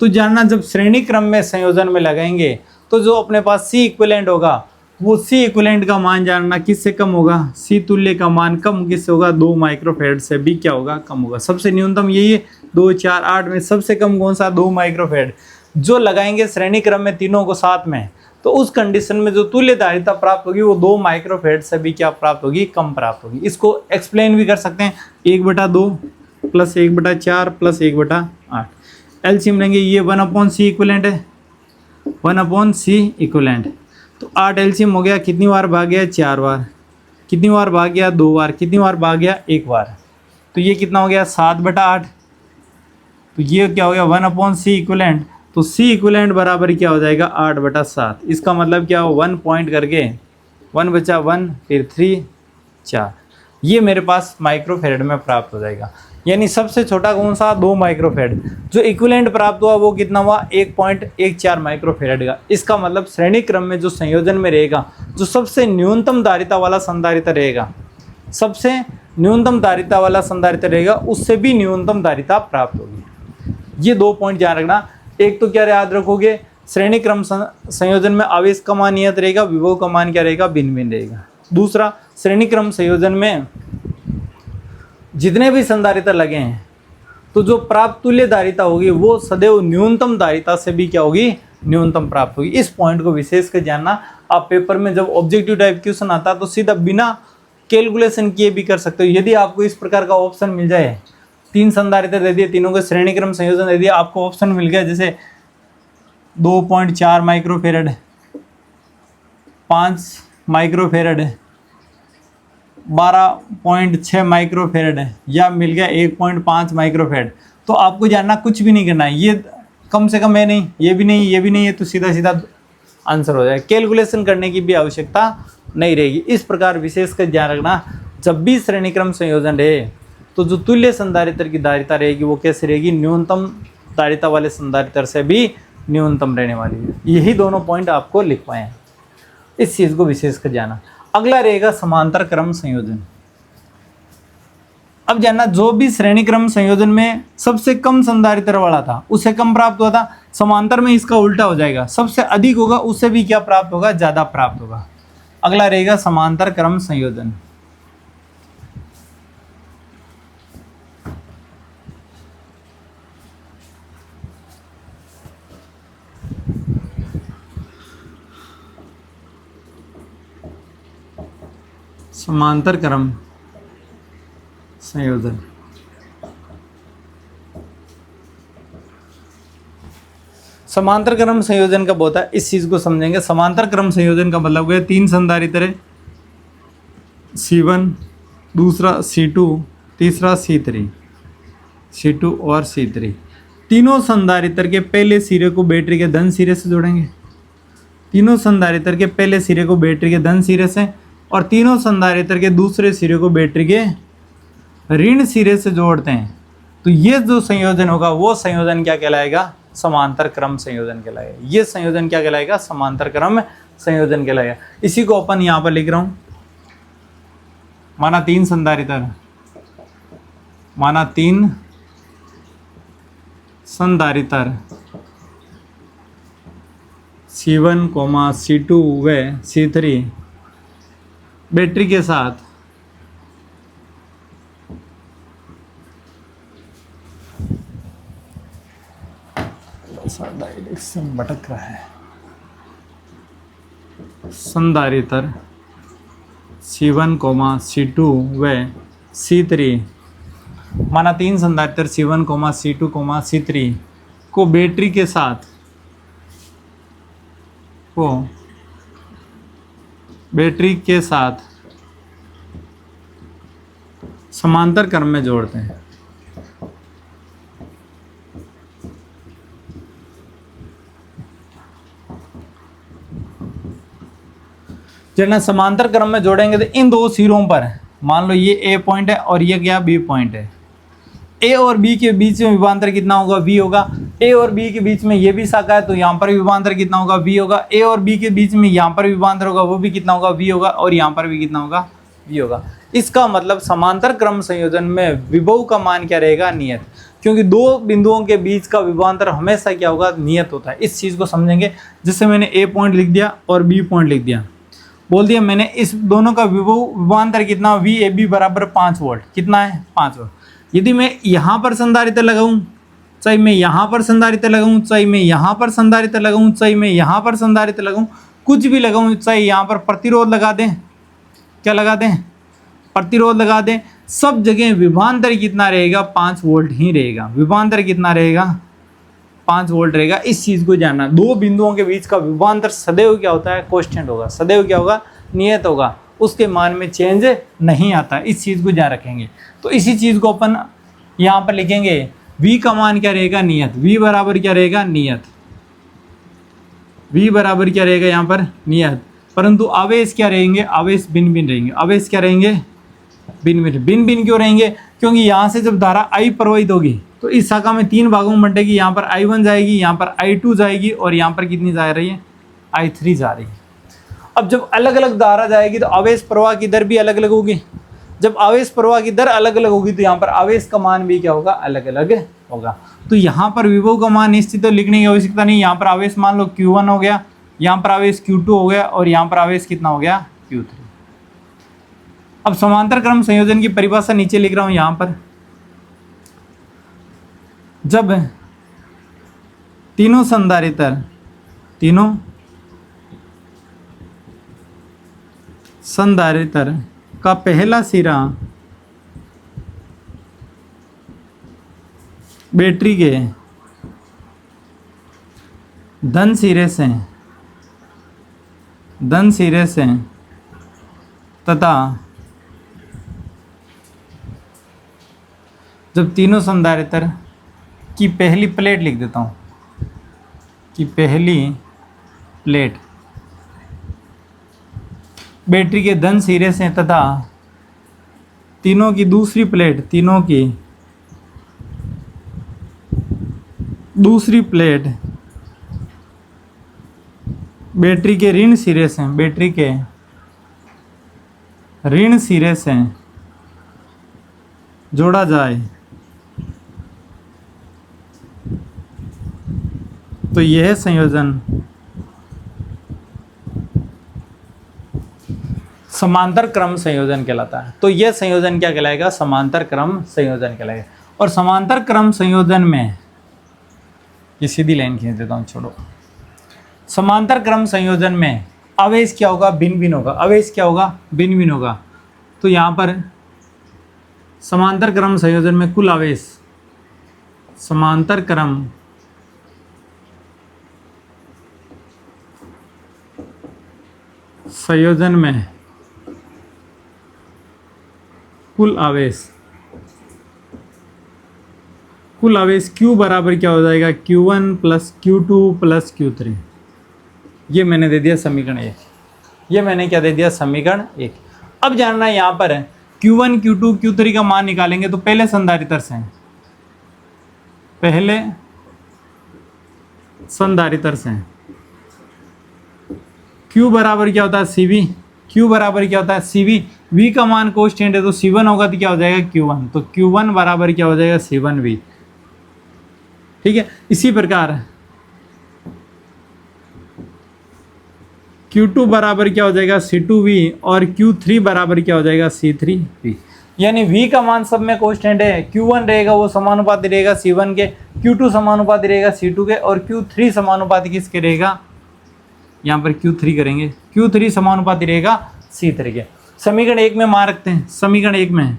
तो जानना, जब श्रेणी क्रम में संयोजन में लगाएंगे तो जो अपने पास C इक्विवेलेंट होगा वो C इक्विवेलेंट का मान जानना किससे कम होगा, C तुल्य का मान कम किससे होगा, 2 माइक्रोफेरड से भी क्या होगा, कम होगा। सबसे न्यूनतम यही है, 2, 4, 8 में सबसे कम कौन सा, 2 माइक्रोफेरड। जो लगाएंगे श्रेणी क्रम में तीनों को साथ में, तो उस कंडीशन में जो तुल्य धारिता प्राप्त होगी वो 2 माइक्रोफेरड से भी क्या प्राप्त होगी, कम प्राप्त होगी। इसको एक्सप्लेन भी कर सकते हैं, 1/2 प्लस 1/4 प्लस 1/8। एलसीएम लेंगे, ये 1/C इक्विवेलेंट है, 1/C इक्विवेलेंट। तो 8 एलसीएम हो गया, कितनी बार भाग गया, 4 बार। कितनी बार भाग गया, 2 बार। कितनी बार भाग गया, 1 बार। तो ये कितना हो गया, 7/8। तो ये क्या हो गया, 1/C इक्विवेलेंट। तो C इक्विवेलेंट बराबर क्या हो जाएगा, 8/7। इसका मतलब क्या हो, 1 पॉइंट करके 1 बचा 1, फिर 3, 4, ये मेरे पास माइक्रोफेरड में प्राप्त हो जाएगा। यानी सबसे छोटा कौन सा, 2 माइक्रोफेरड। जो इक्विवेलेंट प्राप्त हुआ वो कितना हुआ, 1.14 माइक्रोफेरड का। इसका मतलब श्रेणी क्रम में जो संयोजन में रहेगा, जो सबसे न्यूनतम धारिता वाला संधारित्र रहेगा, सबसे न्यूनतम धारिता वाला संधारित्र रहेगा, उससे भी न्यूनतम धारिता प्राप्त होगी। ये 2 पॉइंट ध्यान रखना। एक तो क्या याद रखोगे, श्रेणी क्रम संयोजन में आवेश का मान नियत रहेगा, विभव का मान क्या रहेगा, भिन्न भिन्न रहेगा। दूसरा, श्रेणी क्रम संयोजन में जितने भी संधारित्र लगे हैं तो जो प्राप्त तुल्य धारिता होगी वो सदैव न्यूनतम धारिता से भी क्या होगी, न्यूनतम प्राप्त होगी। इस पॉइंट को विशेष कर जानना। आप पेपर में जब ऑब्जेक्टिव टाइप क्वेश्चन आता है तो सीधा बिना कैलकुलेशन किए भी कर सकते हो। यदि आपको इस प्रकार का ऑप्शन मिल जाए, 3 संधारित्र दे दिए, तीनों के श्रेणी क्रम संयोजन दे दिया, आपको ऑप्शन मिल गया जैसे 2.4 माइक्रोफेरड, 5 माइक्रोफेरड, 12.6 माइक्रोफेरड है, या मिल गया 1.5 माइक्रोफेरड। तो आपको जानना, कुछ भी नहीं करना है, ये कम से कम है नहीं, ये भी नहीं, ये भी नहीं है, तो सीधा सीधा आंसर हो जाएगा। कैलकुलेशन करने की भी आवश्यकता नहीं रहेगी। इस प्रकार विशेषकर ध्यान रखना, जब भी श्रेणी क्रम संयोजन रहे तो जो तुल्य संधारित्र की धारिता रहेगी वो कैसे रहेगी, न्यूनतम धारिता वाले संधारित्र से भी न्यूनतम रहने वाली है। यही दोनों पॉइंट आपको लिखवाए हैं, इस चीज़ को विशेषकर जाना। अगला रहेगा समांतर क्रम संयोजन। अब जानना, जो भी श्रेणी क्रम संयोजन में सबसे कम संधारित्र वाला था उससे कम प्राप्त हुआ था, समांतर में इसका उल्टा हो जाएगा, सबसे अधिक होगा उससे भी क्या प्राप्त होगा, ज्यादा प्राप्त होगा। अगला रहेगा समांतर क्रम संयोजन। समांतर क्रम संयोजन, समांतर क्रम संयोजन कब होता है, इस चीज को समझेंगे। समांतर क्रम संयोजन का मतलब है 3 संधारित्र है, C1, दूसरा C2, तीसरा C3, C2 और C3। तीनों संधारित्र के पहले सिरे को बैटरी के धन सिरे से जोड़ेंगे, तीनों संधारित्र के पहले सिरे को बैटरी के धन सिरे से, और तीनों संधारित्र के दूसरे सिरे को बैटरी के ऋण सिरे से जोड़ते हैं। तो ये जो संयोजन होगा वो संयोजन क्या कहलाएगा, समांतर क्रम संयोजन कहलाएगा। ये संयोजन क्या कहलाएगा, समांतर क्रम संयोजन कहलाएगा। इसी को अपन यहाँ पर लिख रहा हूँ, माना 3 संधारित्र, माना 3 संधारित्र C1, C2 व C3 बैटरी के साथ डायरेक्शन भटक रहा है। संधारित्र C1, C2 व C3, माना 3 संधारित्र C1, C2, C3 को बैटरी के साथ समांतर क्रम में जोड़ते हैं। जब समांतर क्रम में जोड़ेंगे तो इन 2 सिरों पर, मान लो ये ए पॉइंट है और ये क्या, बी पॉइंट है, ए और बी के बीच में विभवांतर कितना होगा, वी होगा। ए और बी के बीच में ये भी शाखा है, तो यहाँ पर विभवांतर कितना होगा, v होगा। ए और बी के बीच में यहाँ पर विभवांतर होगा, वो भी कितना होगा, v होगा। और यहाँ पर भी कितना होगा, v होगा। इसका मतलब समांतर क्रम संयोजन में विभव का मान क्या रहेगा, नियत, क्योंकि दो बिंदुओं के बीच का विभवांतर हमेशा क्या होगा, नियत होता है। इस चीज़ को समझेंगे। जैसे मैंने ए पॉइंट लिख दिया और बी पॉइंट लिख दिया, बोल दिया मैंने इस दोनों का विभवांतर कितना, वी ए बी बराबर 5 वोल्ट, कितना है, 5 वोल्ट। यदि मैं यहाँ पर संधारित्र लगाऊं, चाहे मैं यहाँ पर संधारित्र लगाऊं, चाहे मैं यहाँ पर संधारित्र लगाऊं, चाहे मैं यहाँ पर संधारित्र लगाऊं, कुछ भी लगाऊं, चाहे यहाँ पर प्रतिरोध लगा दें, क्या लगा दें, प्रतिरोध लगा दें, सब जगह विभवांतर कितना रहेगा, 5 वोल्ट ही रहेगा। विभवांतर कितना रहेगा, 5 वोल्ट रहेगा। इस चीज़ को जानना, दो बिंदुओं के बीच का विभवांतर सदैव क्या होता है, कांस्टेंट होगा, सदैव क्या होगा, नियत होगा, उसके मान में चेंज नहीं आता। इस चीज़ को ध्यान रखेंगे। तो इसी चीज़ को अपन यहाँ पर लिखेंगे, v का मान क्या रहेगा, नियत, v बराबर क्या रहेगा, नियत, v बराबर क्या रहेगा यहाँ पर, नियत। परंतु आवेश क्या रहेंगे, आवेश भिन्न भिन्न रहेंगे। आवेश क्या रहेंगे, भिन्न भिन्न। भिन्न भिन्न क्यों रहेंगे, क्योंकि यहाँ से जब धारा I प्रवाहित होगी तो इस शाखा में 3 भागों में बंटेगी। यहाँ पर I1 जाएगी, यहाँ पर I2 जाएगी और यहाँ पर कितनी जा रही है, I3 जा रही है। अब जब अलग अलग धारा जाएगी तो आवेश प्रवाह की दर भी अलग अलग होगी। जब आवेश प्रवाह की दर अलग अलग होगी तो यहाँ पर आवेश का मान भी क्या होगा, अलग अलग होगा। तो यहाँ पर विभव का मान निश्चित तो लिखने की आवश्यकता नहीं। यहाँ पर आवेश मान लो Q1 हो गया, यहाँ पर आवेश Q2 हो गया और यहाँ पर आवेश कितना हो गया, Q3। अब समांतर क्रम संयोजन की परिभाषा नीचे लिख रहा हूँ यहाँ पर। जब तीनों संधारित्र का पहला सिरा बैटरी के धन सिरे से तथा जब तीनों संधारित्र की पहली प्लेट लिख देता हूँ, कि पहली प्लेट बैटरी के धन सिरे से तथा तीनों की दूसरी प्लेट, तीनों की दूसरी प्लेट बैटरी के ऋण सिरे से, बैटरी के ऋण सिरे से जोड़ा जाए तो यह संयोजन समांतर क्रम संयोजन कहलाता है। तो यह संयोजन क्या कहलाएगा, समांतर क्रम संयोजन कहलाएगा। और समांतर क्रम संयोजन में ये सीधी लाइन खींच देता हूँ, छोड़ो। समांतर क्रम संयोजन में आवेश क्या होगा, भिन्न भिन्न होगा। आवेश क्या होगा, भिन्न भिन्न होगा। तो यहाँ पर समांतर क्रम संयोजन में कुल आवेश, समांतर क्रम संयोजन में कुल आवेश Q बराबर क्या हो जाएगा, Q1 plus Q2 plus Q3। ये मैंने दे दिया समीकरण 1। ये मैंने क्या दे दिया, समीकरण 1। अब जानना है यहाँ पर Q1 Q2 Q3 का मान निकालेंगे तो पहले संधारित्र से, पहले संधारित्र से Q बराबर क्या होता है, CV। Q बराबर क्या होता है, CV। V का मान कांस्टेंट है तो C1 होगा तो क्या हो जाएगा, Q1। तो Q1 बराबर क्या हो जाएगा, C1V। ठीक है। इसी प्रकार Q2 बराबर क्या हो जाएगा, C2V और Q3 बराबर क्या हो जाएगा, C3V। यानी V का मान सब में कांस्टेंट है। Q1 रहेगा वो समानुपाती रहेगा C1 के, Q2 समानुपाती रहेगा C2 के और Q3 समानुपाती किसके रहेगा, यहाँ पर Q3 करेंगे, Q3 समानुपाती रहेगा C3 के। समीकरण 1 में मान रखते हैं। समीकरण 1 में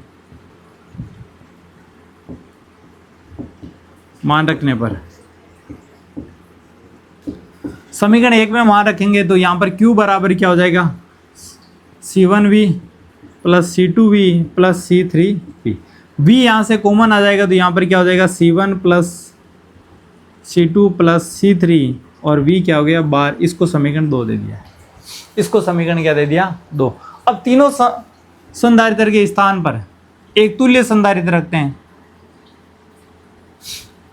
मान रखने पर, समीकरण 1 में मान रखेंगे तो यहाँ पर Q बराबर क्या हो जाएगा, C1V plus C2V plus C3V। V यहाँ से कॉमन आ जाएगा तो यहाँ पर क्या हो जाएगा, C1 plus C2 plus C3 और V क्या हो गया, 12। इसको समीकरण 2 दे दिया। इसको समीकरण क्या दे दिया, 2। अब तीनों संधारित्र के स्थान पर एक तुल्य संधारित्र रखते हैं।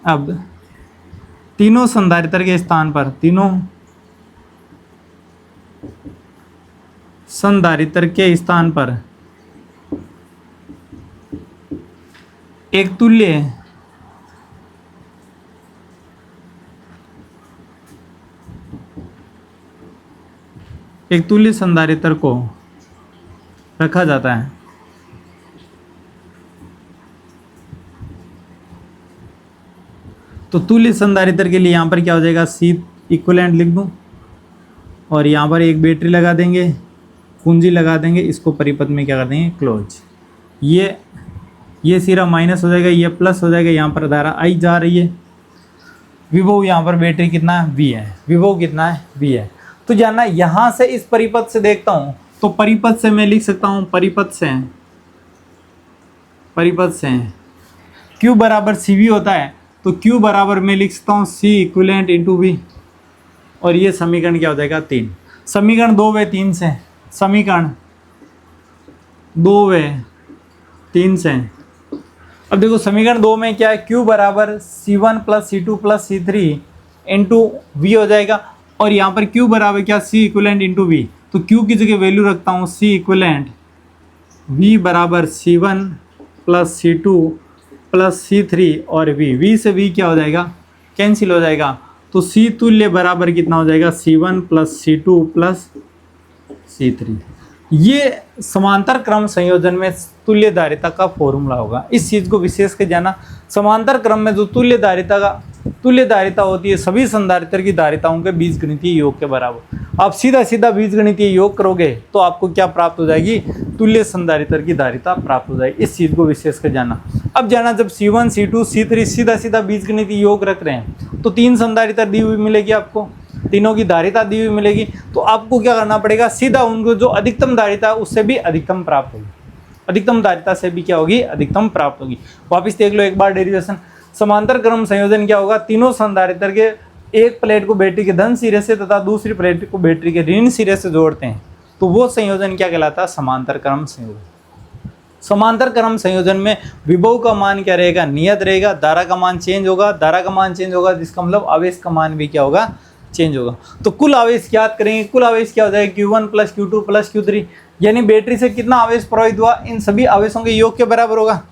अब तीनों संधारित्र के स्थान पर, तीनों संधारित्र के स्थान पर एक तुल्य संधारित्र को रखा जाता है। तो तुल्य संधारित्र के लिए यहाँ पर क्या हो जाएगा, C इक्विवेलेंट लिख दूँ और यहाँ पर एक बैटरी लगा देंगे, कुंजी लगा देंगे, इसको परिपथ में क्या कर देंगे, क्लोज। ये सिरा माइनस हो जाएगा, ये प्लस हो जाएगा, यहाँ पर धारा आई जा रही है। विभव यहाँ पर बैटरी कितना है, V है। विभव कितना है, V है। तो जानना यहाँ से इस परिपथ से देखता हूँ, तो परिपथ से मैं लिख सकता हूँ, परिपथ से Q बराबर CV होता है, तो Q बराबर मैं लिख सकता हूँ C इक्विवेलेंट इंटू V, और ये समीकरण क्या हो जाएगा, 3। समीकरण 2 व 3 से, समीकरण 2 व 3 से। अब देखो समीकरण 2 में क्या है, Q बराबर C1 plus C2 plus C3 into V हो जाएगा, और यहाँ पर Q बराबर क्या, C इक्विवेलेंट इंटू V। तो Q की जगह वैल्यू रखता हूँ C इक्विवेलेंट, V बराबर C1 plus C2 plus C3 और V से V क्या हो जाएगा, कैंसिल हो जाएगा। तो C तुल्य बराबर कितना हो जाएगा, C1 plus C2 plus C3। ये समांतर क्रम संयोजन में तुल्य धारिता का फॉर्मूला होगा। इस चीज़ को विशेष कर जाना, समांतर क्रम में जो तुल्य धारिता होती है सभी संधारित्र की धारिताओं के बीजगणितीय योग के बराबर। आप सीधा सीधा बीजगणितीय योग करोगे तो आपको क्या प्राप्त हो जाएगी, तुल्य संधारित्र की धारिता प्राप्त हो जाएगी। इस चीज़ को विशेष कर जाना। अब जाना जब C1 C2 C3 सीधा सीधा बीजगणितीय योग रख रहे हैं तो 3 संधारित्र दी हुई मिलेगी, आपको तीनों की धारिता दी हुई मिलेगी। तो आपको क्या करना पड़ेगा, सीधा उनको जो अधिकतम धारिता है उससे भी अधिकतम प्राप्त होगी, अधिकतम धारिता से भी क्या होगी, अधिकतम प्राप्त होगी। वापिस देख लो एक बार डेरिवेशन। समांतर क्रम संयोजन क्या होगा, तीनों संधारित्र के एक प्लेट को बैटरी के धन सिरे से तथा दूसरी प्लेट को बैटरी के ऋण सिरे से जोड़ते हैं, तो वो संयोजन क्या कहलाता है, समांतर क्रम संयोजन। समांतर क्रम संयोजन में विभव का मान क्या रहेगा, नियत रहेगा, धारा का मान चेंज होगा, धारा का मान चेंज होगा जिसका मतलब आवेश का मान भी क्या होगा, चेंज होगा। तो कुल आवेश ज्ञात करेंगे, कुल आवेश क्या हो जाएगा, Q1 plus Q2 plus Q3, यानी बैटरी से कितना आवेश प्रवाहित हुआ, इन सभी आवेशों के योग के बराबर होगा।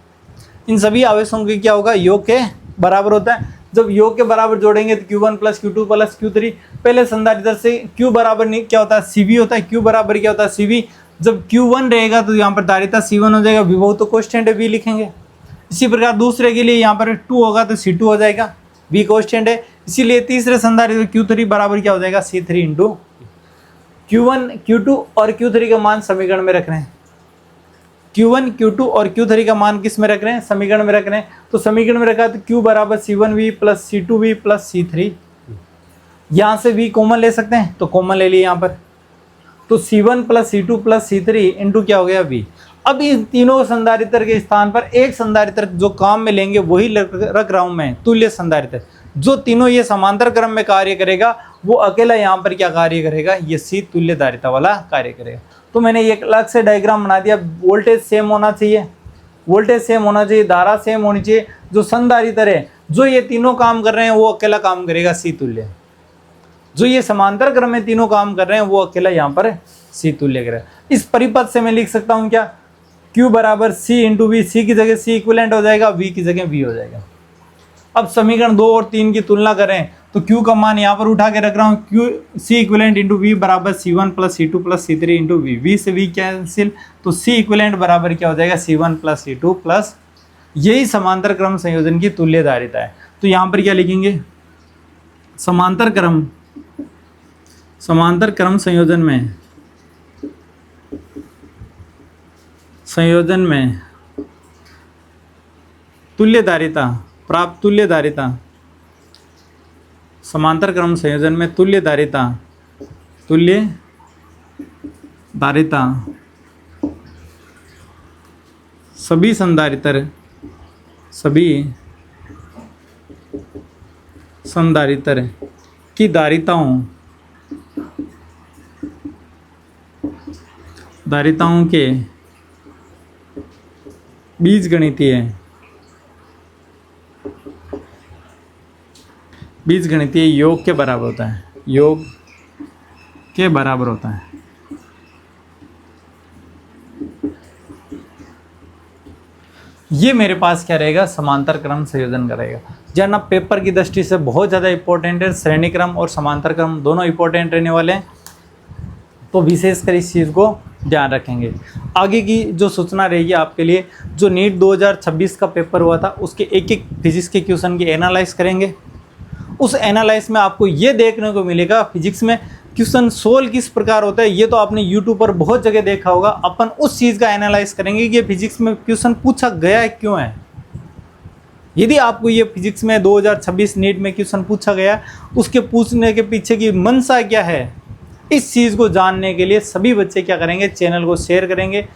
इन सभी आवेशों के क्या होगा, योग के बराबर होता है। जब योग के बराबर जोड़ेंगे तो Q1 plus Q2 plus Q3, पहले संधारित्र से Q बराबर क्या होता है, CV होता है। Q बराबर क्या होता है, CV। जब Q1 रहेगा तो यहाँ पर धारिता C1 हो जाएगा, विभव तो कांस्टेंट है V लिखेंगे। इसी प्रकार दूसरे के लिए यहाँ पर 2 होगा तो C2 हो जाएगा, V कांस्टेंट है। इसीलिए तीसरे संधारित्र Q3 बराबर क्या हो जाएगा, C3 इंटू Q1 Q2 और Q3 का मान समीकरण में रख रहे हैं। Q1 Q2 और Q3 का मान किस में रख रहे हैं, समीकरण में रख रहे हैं। तो समीकरण में रखा तो Q बराबर C1V plus C2V plus C3। यहाँ से V कॉमन ले सकते हैं तो कॉमन ले लिए यहाँ पर, तो C1 plus C2 plus C3 into क्या हो गया V। अब इन तीनों संधारित्र के स्थान पर एक संधारित्र जो काम में लेंगे वही रख रहा हूँ मैं, तुल्य संधारित्र। जो तीनों ये समांतर क्रम में कार्य करेगा वो अकेला यहाँ पर क्या कार्य करेगा, ये C तुल्य धारिता वाला कार्य करेगा। तो मैंने एक अलग से डायग्राम बना दिया। वोल्टेज सेम होना चाहिए, वोल्टेज सेम होना चाहिए, धारा सेम होनी चाहिए। जो संधारित्र है, जो ये तीनों काम कर रहे हैं वो अकेला काम करेगा C तुल्य। जो ये समांतर क्रम में तीनों काम कर रहे हैं वो अकेला यहाँ पर C तुल्य करेगा। इस परिपथ से मैं लिख सकता हूँ क्या, Q बराबर C इंटू V। C की जगह C इक्विवेलेंट हो जाएगा, V की जगह V हो जाएगा। अब समीकरण 2 और 3 की तुलना करें तो Q का मान यहाँ पर उठा के रख रहा हूँ, Q C equivalent into V बराबर C1 plus C2 plus C3 into V। V से V कैंसिल, तो C इक्विवेलेंट बराबर क्या हो जाएगा, C1 प्लस C2 प्लस, यही समांतर क्रम संयोजन की तुल्य धारिता है। तो यहाँ पर क्या लिखेंगे, समांतर क्रम संयोजन में तुल्य धारिता प्राप्त, तुल्य धारिता समांतर क्रम संयोजन में तुल्य धारिता सभी संधारित्र की धारिताओं के बीजगणितीय योग के बराबर होता है, योग के बराबर होता है। ये मेरे पास क्या रहेगा, समांतर क्रम संयोजन का रहेगा। जानना पेपर की दृष्टि से बहुत ज़्यादा इंपॉर्टेंट है, श्रेणी क्रम और समांतर क्रम दोनों इंपॉर्टेंट रहने वाले हैं, तो विशेषकर इस चीज़ को ध्यान रखेंगे। आगे की जो सूचना रहेगी आपके लिए, जो नीट 2026 का पेपर हुआ था उसके एक एक फिजिक्स के क्वेश्चन की एनालाइज करेंगे। उस एनालाइज में आपको ये देखने को मिलेगा फिजिक्स में क्वेश्चन सोल्व किस प्रकार होता है। ये तो आपने यूट्यूब पर बहुत जगह देखा होगा। अपन उस चीज़ का एनालाइज करेंगे कि ये फिजिक्स में क्वेश्चन पूछा गया है क्यों है। यदि आपको ये फिजिक्स में 2026 नीट में क्वेश्चन पूछा गया, उसके पूछने के पीछे की मंशा क्या है, इस चीज़ को जानने के लिए सभी बच्चे क्या करेंगे, चैनल को शेयर करेंगे,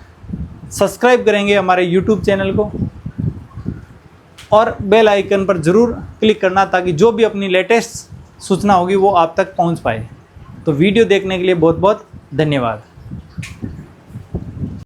सब्सक्राइब करेंगे हमारे यूट्यूब चैनल को, और बेल आइकन पर ज़रूर क्लिक करना ताकि जो भी अपनी लेटेस्ट सूचना होगी वो आप तक पहुंच पाए। तो वीडियो देखने के लिए बहुत बहुत धन्यवाद।